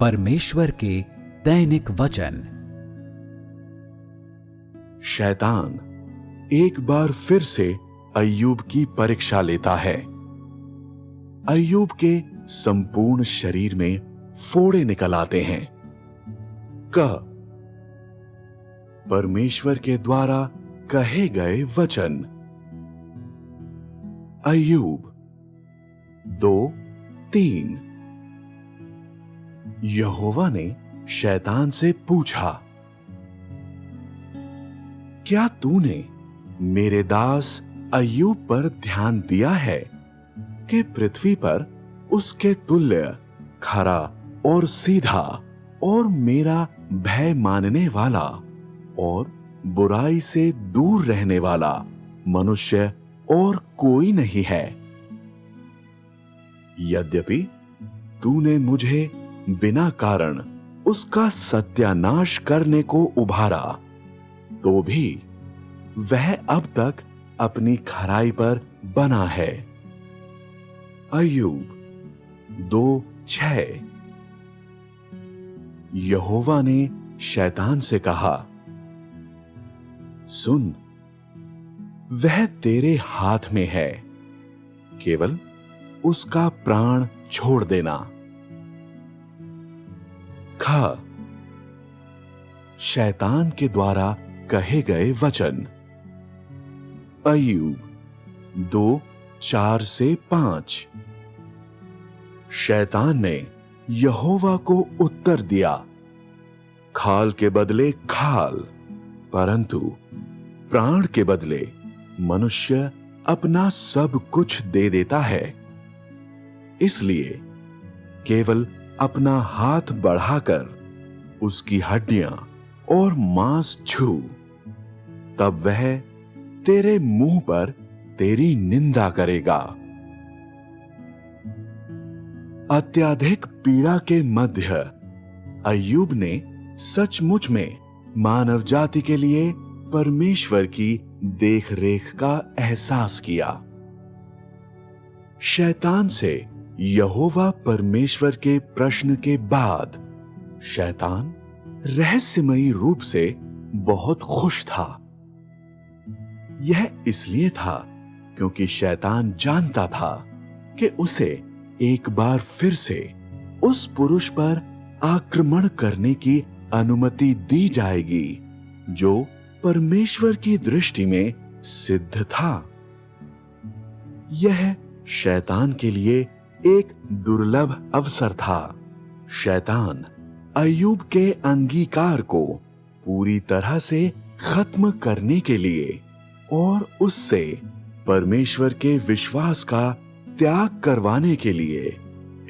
परमेश्वर के दैनिक वचन। शैतान एक बार फिर से अय्यूब की परीक्षा लेता है। अय्यूब के संपूर्ण शरीर में फोड़े निकल आते हैं। परमेश्वर के द्वारा कहे गए वचन। अय्यूब 2:3। यहोवा ने शैतान से पूछा, क्या तूने मेरे दास अय्यूब पर ध्यान दिया है कि पृथ्वी पर उसके तुल्य खरा और सीधा और मेरा भय मानने वाला और बुराई से दूर रहने वाला मनुष्य और कोई नहीं है? यद्यपि तूने मुझे बिना कारण उसका सत्यानाश करने को उभारा, तो भी वह अब तक अपनी खराई पर बना है। अय्यूब 2:6। यहोवा ने शैतान से कहा, सुन, वह तेरे हाथ में है, केवल उसका प्राण छोड़ देना। शैतान के द्वारा कहे गए वचन। अय्यूब 2:4-5। शैतान ने यहोवा को उत्तर दिया, खाल के बदले खाल, परंतु प्राण के बदले मनुष्य अपना सब कुछ दे देता है। इसलिए केवल अपना हाथ बढ़ाकर उसकी हड्डियां और मांस छू, तब वह तेरे मुंह पर तेरी निंदा करेगा। अत्यधिक पीड़ा के मध्य अय्यूब ने सचमुच में मानव जाति के लिए परमेश्वर की देखरेख का एहसास किया। शैतान से यहोवा परमेश्वर के प्रश्न के बाद शैतान रहस्यमयी रूप से बहुत खुश था। यह इसलिए था क्योंकि शैतान जानता था कि उसे एक बार फिर से उस पुरुष पर आक्रमण करने की अनुमति दी जाएगी जो परमेश्वर की दृष्टि में सिद्ध था। यह शैतान के लिए एक दुर्लभ अवसर था। शैतान अय्यूब के अंगीकार को पूरी तरह से खत्म करने के लिए और उससे परमेश्वर के विश्वास का त्याग करवाने के लिए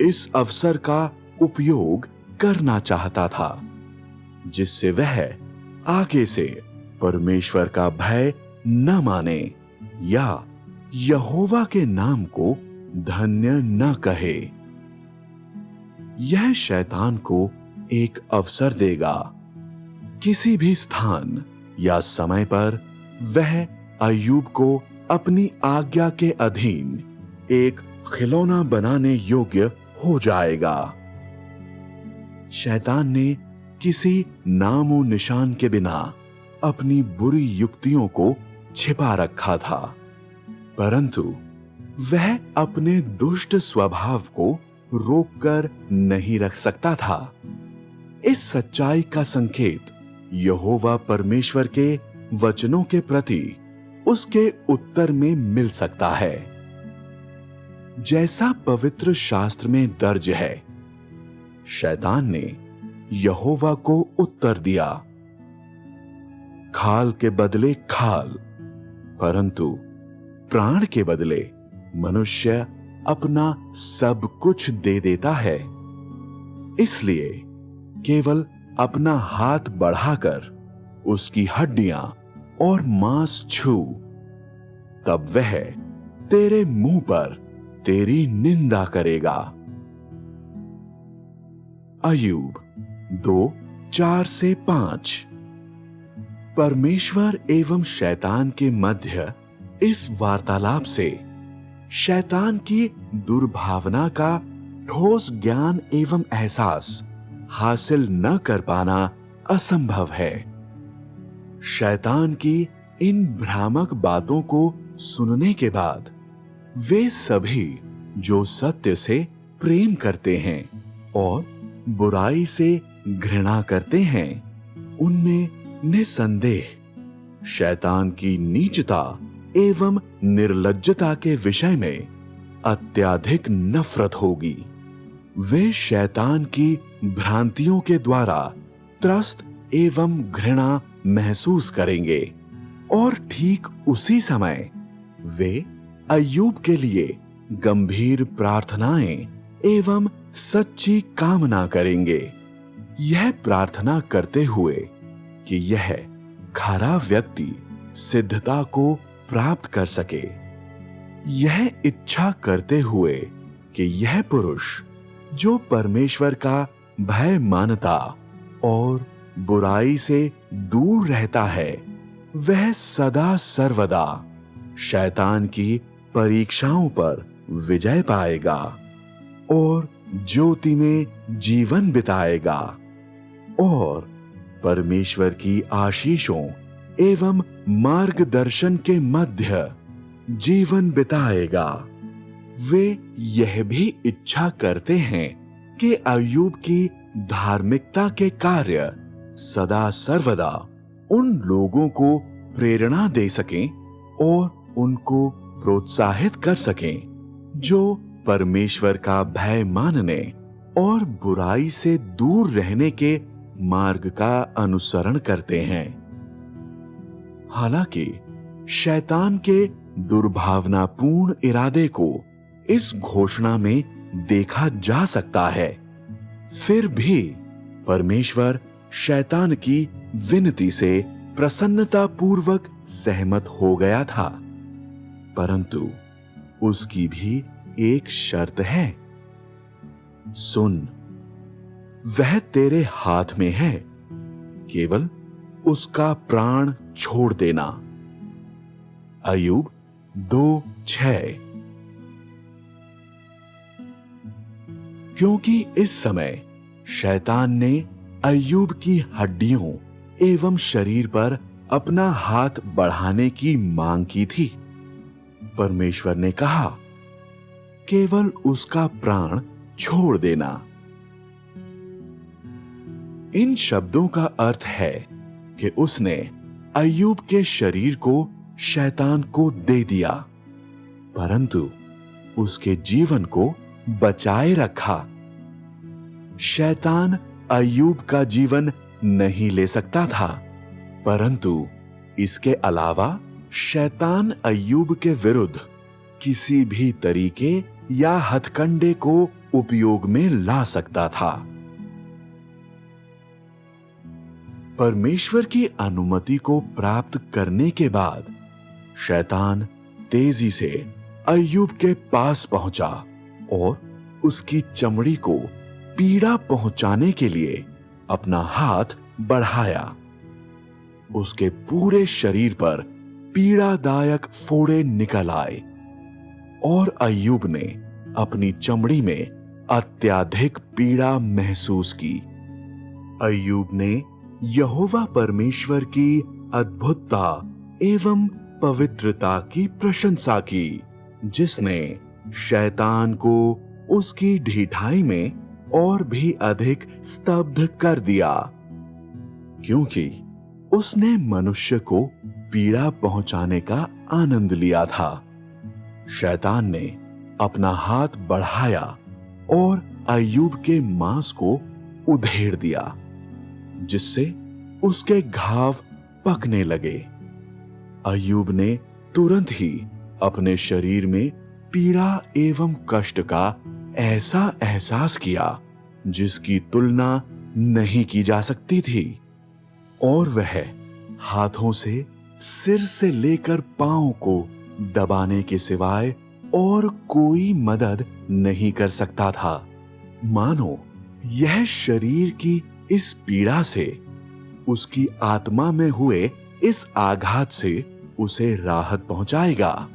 इस अवसर का उपयोग करना चाहता था, जिससे वह आगे से परमेश्वर का भय न माने या यहोवा के नाम को धन्य न कहे। यह शैतान को एक अवसर देगा। किसी भी स्थान या समय पर वह अय्यूब को अपनी आज्ञा के अधीन एक खिलौना बनाने योग्य हो जाएगा। शैतान ने किसी नामो निशान के बिना अपनी बुरी युक्तियों को छिपा रखा था, परंतु वह अपने दुष्ट स्वभाव को रोककर नहीं रख सकता था। इस सच्चाई का संकेत यहोवा परमेश्वर के वचनों के प्रति उसके उत्तर में मिल सकता है। जैसा पवित्र शास्त्र में दर्ज है, शैतान ने यहोवा को उत्तर दिया, खाल के बदले खाल, परंतु प्राण के बदले मनुष्य अपना सब कुछ दे देता है। इसलिए केवल अपना हाथ बढ़ाकर उसकी हड्डियां और मांस छू, तब वह तेरे मुंह पर तेरी निंदा करेगा। अय्यूब 2:4-5। परमेश्वर एवं शैतान के मध्य इस वार्तालाप से शैतान की दुर्भावना का ठोस ज्ञान एवं एहसास हासिल न कर पाना असंभव है। शैतान की इन भ्रामक बातों को सुनने के बाद वे सभी जो सत्य से प्रेम करते हैं और बुराई से घृणा करते हैं, उनमें निसंदेह शैतान की नीचता एवं निर्लज्जता के विषय में अत्यधिक नफरत होगी। वे शैतान की भ्रांतियों के द्वारा त्रस्त एवं घृणा महसूस करेंगे और ठीक उसी समय वे अय्यूब के लिए गंभीर प्रार्थनाएं एवं सच्ची कामना करेंगे, यह प्रार्थना करते हुए कि यह खरा व्यक्ति सिद्धता को प्राप्त कर सके, यह इच्छा करते हुए कि यह पुरुष जो परमेश्वर का भय मानता और बुराई से दूर रहता है, वह सदा सर्वदा शैतान की परीक्षाओं पर विजय पाएगा और ज्योति में जीवन बिताएगा और परमेश्वर की आशीषों एवं मार्गदर्शन के मध्य जीवन बिताएगा। वे यह भी इच्छा करते हैं कि अय्यूब की धार्मिकता के कार्य सदा सर्वदा उन लोगों को प्रेरणा दे सकें और उनको प्रोत्साहित कर सकें जो परमेश्वर का भय मानने और बुराई से दूर रहने के मार्ग का अनुसरण करते हैं। हालांकि शैतान के दुर्भावनापूर्ण इरादे को इस घोषणा में देखा जा सकता है, फिर भी परमेश्वर शैतान की विनती से प्रसन्नतापूर्वक सहमत हो गया था, परंतु उसकी भी एक शर्त है। सुन, वह तेरे हाथ में है, केवल उसका प्राण छोड़ देना। अय्यूब 2:6। क्योंकि इस समय शैतान ने अय्यूब की हड्डियों एवं शरीर पर अपना हाथ बढ़ाने की मांग की थी, परमेश्वर ने कहा, केवल उसका प्राण छोड़ देना। इन शब्दों का अर्थ है कि उसने अय्यूब के शरीर को शैतान को दे दिया, परंतु उसके जीवन को बचाए रखा। शैतान अय्यूब का जीवन नहीं ले सकता था, परंतु इसके अलावा शैतान अय्यूब के विरुद्ध किसी भी तरीके या हथकंडे को उपयोग में ला सकता था। परमेश्वर की अनुमति को प्राप्त करने के बाद शैतान तेजी से अय्यूब के पास पहुंचा और उसकी चमड़ी को पीड़ा पहुंचाने के लिए अपना हाथ बढ़ाया। उसके पूरे शरीर पर पीड़ादायक फोड़े निकल आए और अय्यूब ने अपनी चमड़ी में अत्यधिक पीड़ा महसूस की। अय्यूब ने यहोवा परमेश्वर की अद्भुतता एवं पवित्रता की प्रशंसा की, जिसने शैतान को उसकी ढिठाई में और भी अधिक स्तब्ध कर दिया, क्योंकि उसने मनुष्य को पीड़ा पहुंचाने का आनंद लिया था। शैतान ने अपना हाथ बढ़ाया और अय्यूब के मांस को उधेड़ दिया, जिससे उसके घाव पकने लगे। अय्यूब ने तुरंत ही अपने शरीर में पीड़ा एवं कष्ट का ऐसा एहसास किया जिसकी तुलना नहीं की जा सकती थी, और वह हाथों से सिर से लेकर पांव को दबाने के सिवाय और कोई मदद नहीं कर सकता था। मानो यह शरीर की इस पीड़ा से, उसकी आत्मा में हुए इस आघात से उसे राहत पहुंचाएगा।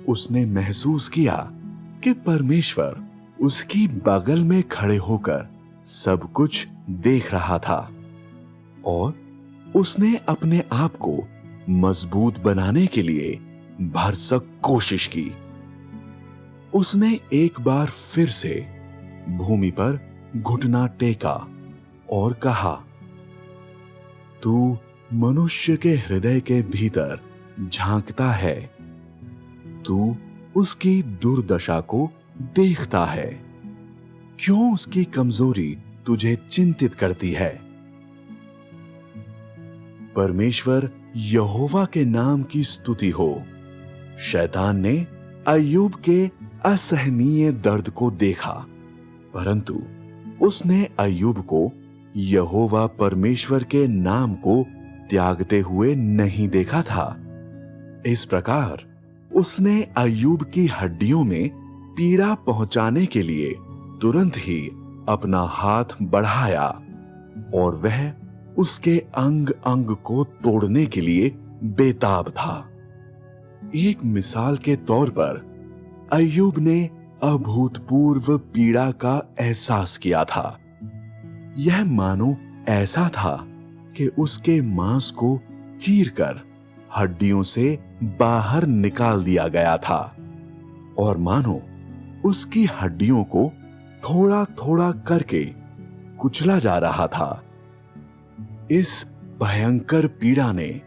उसने महसूस किया कि परमेश्वर उसकी बगल में खड़े होकर सब कुछ देख रहा था और उसने अपने आप को मजबूत बनाने के लिए भरसक कोशिश की। उसने एक बार फिर से भूमि पर घुटना टेका और कहा, तू मनुष्य के हृदय के भीतर झांकता है, तू उसकी दुर्दशा को देखता है, क्यों उसकी कमजोरी तुझे चिंतित करती है। परमेश्वर यहोवा के नाम की स्तुति हो। शैतान ने अय्यूब के असहनीय दर्द को देखा, परंतु उसने अय्यूब को यहोवा परमेश्वर के नाम को त्यागते हुए नहीं देखा था। इस प्रकार उसने अय्यूब की हड्डियों में पीड़ा पहुंचाने के लिए तुरंत ही अपना हाथ बढ़ाया और वह उसके अंग अंग को तोड़ने के लिए बेताब था। एक मिसाल के तौर पर अय्यूब ने अभूतपूर्व पीड़ा का एहसास किया था। यह मानो ऐसा था कि उसके मांस को चीरकर हड्डियों से बाहर निकाल दिया गया था और मानो उसकी हड्डियों को थोड़ा थोड़ा करके कुचला जा रहा था। इस भयंकर पीड़ा ने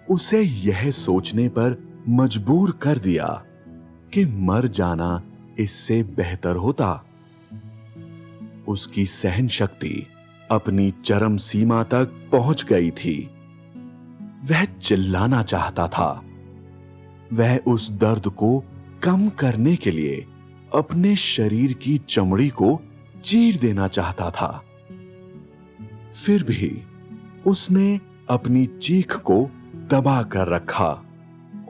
उसे यह सोचने पर मजबूर कर दिया कि मर जाना इससे बेहतर होता। उसकी सहन शक्ति अपनी चरम सीमा तक पहुंच गई थी। वह चिल्लाना चाहता था। वह उस दर्द को कम करने के लिए अपने शरीर की चमड़ी को चीर देना चाहता था। फिर भी उसने अपनी चीख को दबा कर रखा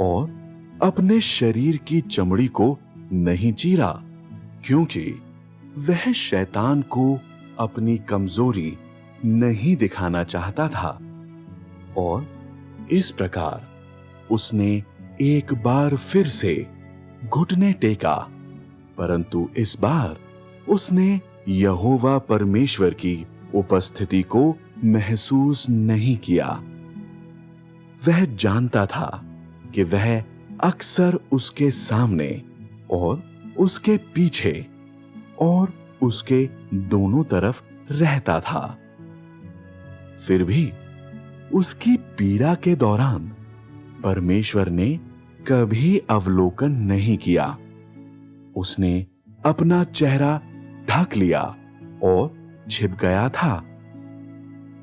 और अपने शरीर की चमड़ी को नहीं चीरा, क्योंकि वह शैतान को अपनी कमजोरी नहीं दिखाना चाहता था। और इस प्रकार उसने एक बार फिर से घुटने टेका, परंतु इस बार उसने यहोवा परमेश्वर की उपस्थिति को महसूस नहीं किया। वह जानता था कि वह अक्सर उसके सामने और उसके पीछे और उसके दोनों तरफ रहता था। फिर भी उसकी पीड़ा के दौरान परमेश्वर ने कभी अवलोकन नहीं किया। उसने अपना चेहरा ढक लिया और छिप गया था,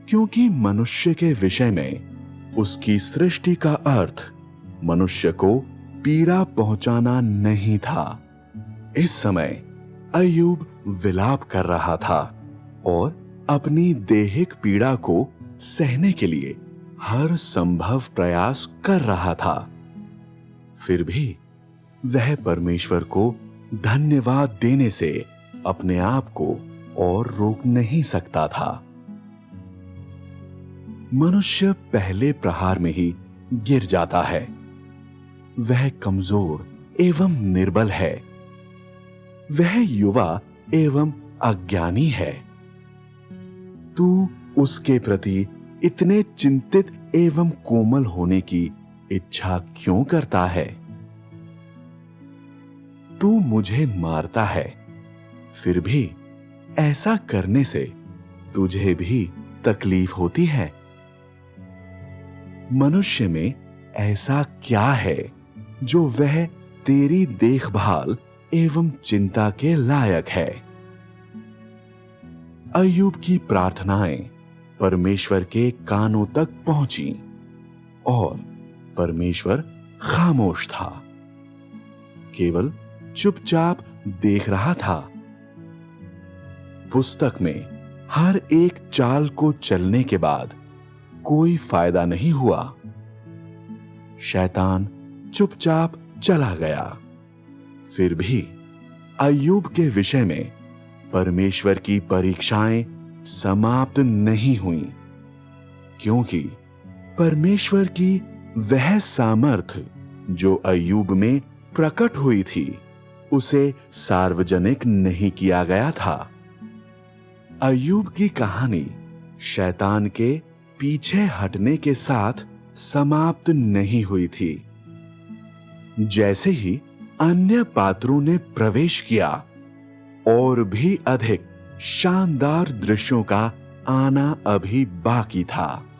क्योंकि मनुष्य के विषय में उसकी सृष्टि का अर्थ मनुष्य को पीड़ा पहुंचाना नहीं था। इस समय अय्यूब विलाप कर रहा था और अपनी दैहिक पीड़ा को सहने के लिए हर संभव प्रयास कर रहा था। फिर भी वह परमेश्वर को धन्यवाद देने से अपने आप को और रोक नहीं सकता था। मनुष्य पहले प्रहार में ही गिर जाता है। वह कमजोर एवं निर्बल है। वह युवा एवं अज्ञानी है। तू उसके प्रति इतने चिंतित एवं कोमल होने की इच्छा क्यों करता है? तू मुझे मारता है, फिर भी ऐसा करने से तुझे भी तकलीफ होती है। मनुष्य में ऐसा क्या है जो वह तेरी देखभाल एवं चिंता के लायक है? अय्यूब की प्रार्थनाएं परमेश्वर के कानों तक पहुंची और परमेश्वर खामोश था, केवल चुपचाप देख रहा था। पुस्तक में हर एक चाल को चलने के बाद कोई फायदा नहीं हुआ। शैतान चुपचाप चला गया। फिर भी अय्यूब के विषय में परमेश्वर की परीक्षाएं समाप्त नहीं हुई, क्योंकि परमेश्वर की वह सामर्थ्य जो अय्यूब में प्रकट हुई थी, उसे सार्वजनिक नहीं किया गया था। अय्यूब की कहानी शैतान के पीछे हटने के साथ समाप्त नहीं हुई थी। जैसे ही अन्य पात्रों ने प्रवेश किया, और भी अधिक शानदार दृश्यों का आना अभी बाकी था।